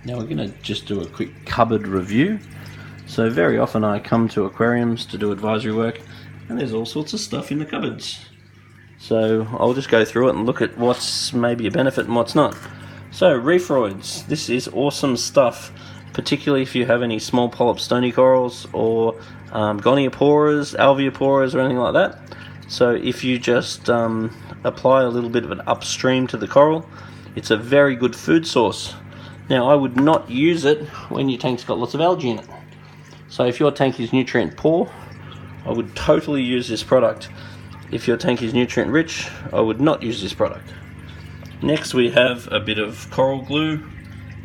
Now we're going to just do a quick cupboard review. So very often I come to aquariums to do advisory work and there's all sorts of stuff in the cupboards. So I'll just go through it and look at what's maybe a benefit and what's not. So Reefroids, this is awesome stuff, particularly if you have any small polyp stony corals or gonioporas, alveoporas or anything like that. So if you just apply a little bit of it upstream to the coral, it's a very good food source. Now I would not use it when your tank's got lots of algae in it. So if your tank is nutrient poor, I would totally use this product. If your tank is nutrient rich, I would not use this product. Next we have a bit of coral glue.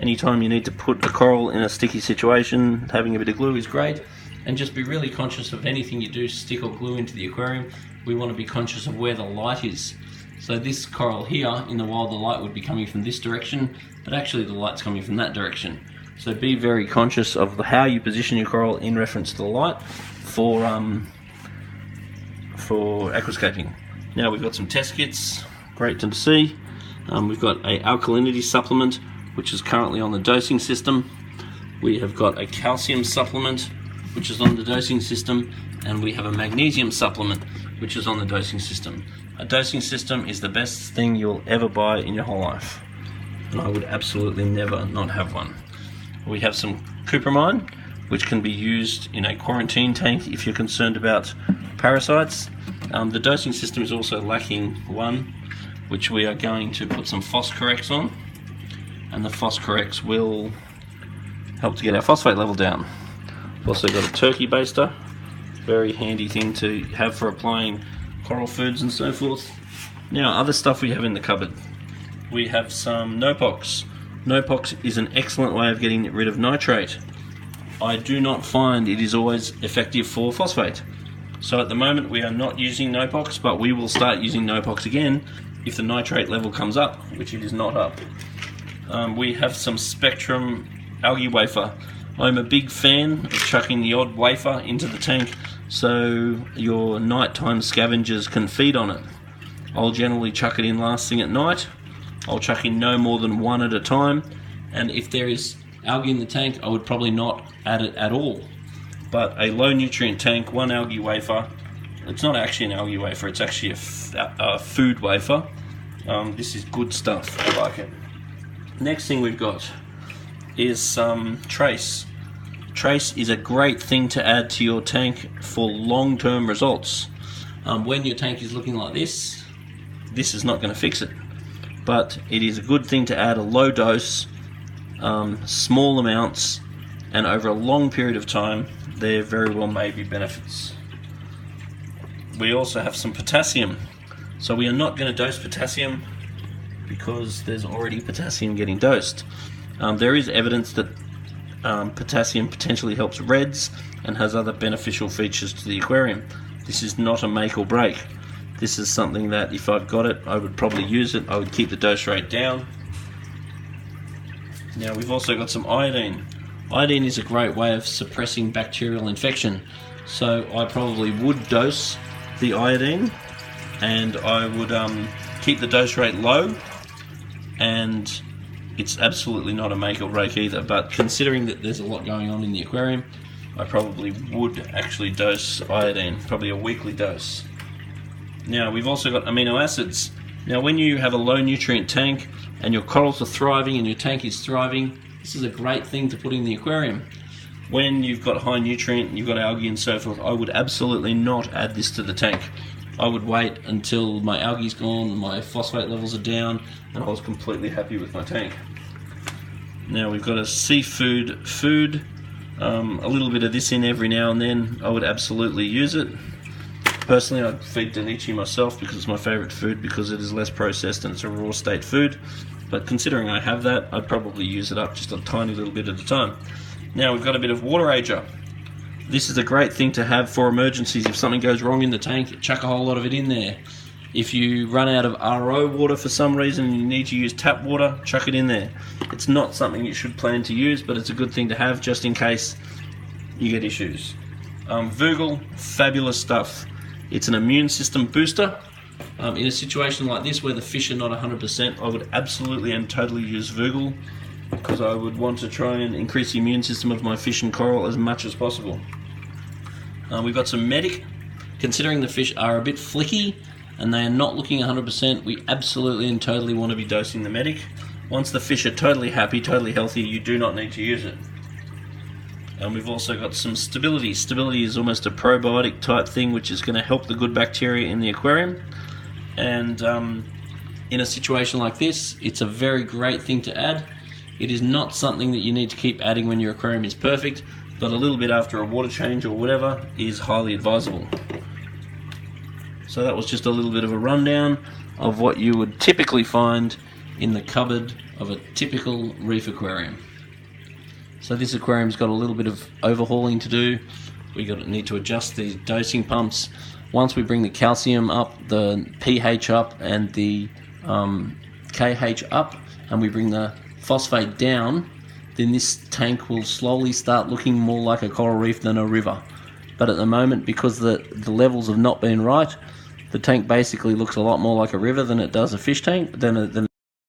Anytime you need to put a coral in a sticky situation, having a bit of glue is great. And just be really conscious of anything you do stick or glue into the aquarium. We want to be conscious of where the light is. So this coral here, in the wild the light would be coming from this direction, but actually the light's coming from that direction. So be very conscious of how you position your coral in reference to the light for aquascaping. Now we've got some test kits, great to see. We've got a alkalinity supplement, which is currently on the dosing system. We have got a calcium supplement, which is on the dosing system, and we have a magnesium supplement, which is on the dosing system. A dosing system is the best thing you'll ever buy in your whole life, and I would absolutely never not have one. We have some cupramine, which can be used in a quarantine tank if you're concerned about parasites. The dosing system is also lacking one, which we are going to put some Phoscorex on, and the Phoscorex will help to get our phosphate level down. We've also got a turkey baster, very handy thing to have for applying coral foods and so forth. Now other stuff we have in the cupboard. We have some Nopox. Nopox is an excellent way of getting rid of nitrate. I do not find it is always effective for phosphate. So at the moment we are not using Nopox, but we will start using Nopox again if the nitrate level comes up, which it is not up. We have some Spectrum algae wafer. I'm a big fan of chucking the odd wafer into the tank so your nighttime scavengers can feed on it. I'll generally chuck it in last thing at night. I'll chuck in no more than one at a time, and if there is algae in the tank I would probably not add it at all. But a low nutrient tank, one algae wafer, it's not actually an algae wafer, it's actually a food wafer. This is good stuff, I like it. Next thing we've got is some Trace. Trace is a great thing to add to your tank for long-term results. When your tank is looking like this is not going to fix it, but it is a good thing to add a low dose, small amounts, and over a long period of time there very well may be benefits. We also have some potassium. So we are not going to dose potassium because there's already potassium getting dosed. There is evidence that potassium potentially helps reds and has other beneficial features to the aquarium. This is not a make or break. This is something that if I've got it, I would probably use it. I would keep the dose rate down. Now we've also got some iodine. Iodine is a great way of suppressing bacterial infection. So I probably would dose the iodine, and I would keep the dose rate low, and it's absolutely not a make or break either, but considering that there's a lot going on in the aquarium, I probably would actually dose iodine, probably a weekly dose. Now we've also got amino acids. Now when you have a low nutrient tank and your corals are thriving and your tank is thriving, this is a great thing to put in the aquarium. When you've got high nutrient, you've got algae and so forth, I would absolutely not add this to the tank. I would wait until my algae's gone, my phosphate levels are down, and I was completely happy with my tank. Now we've got a seafood food, a little bit of this in every now and then. I would absolutely use it. Personally, I'd feed Danichi myself because it's my favourite food because it is less processed and it's a raw state food. But considering I have that, I'd probably use it up just a tiny little bit at a time. Now we've got a bit of water ager. This is a great thing to have for emergencies. If something goes wrong in the tank, chuck a whole lot of it in there. If you run out of RO water for some reason and you need to use tap water, chuck it in there. It's not something you should plan to use, but it's a good thing to have just in case you get issues. Vogel, fabulous stuff. It's an immune system booster. In a situation like this where the fish are not 100%, I would absolutely and totally use Vogel. because I would want to try and increase the immune system of my fish and coral as much as possible. We've got some Medic. Considering the fish are a bit flicky and they are not looking 100%, we absolutely and totally want to be dosing the Medic. Once the fish are totally happy, totally healthy, you do not need to use it. And we've also got some Stability. Stability is almost a probiotic type thing which is going to help the good bacteria in the aquarium. And in a situation like this, it's a very great thing to add. It is not something that you need to keep adding when your aquarium is perfect, but a little bit after a water change or whatever is highly advisable. So that was just a little bit of a rundown of what you would typically find in the cupboard of a typical reef aquarium. So this aquarium's got a little bit of overhauling to do. We need to adjust the dosing pumps. Once we bring the calcium up, the pH up, and the KH up, and we bring the phosphate down, then this tank will slowly start looking more like a coral reef than a river. But at the moment, because the levels have not been right, the tank basically looks a lot more like a river than it does a fish tank, than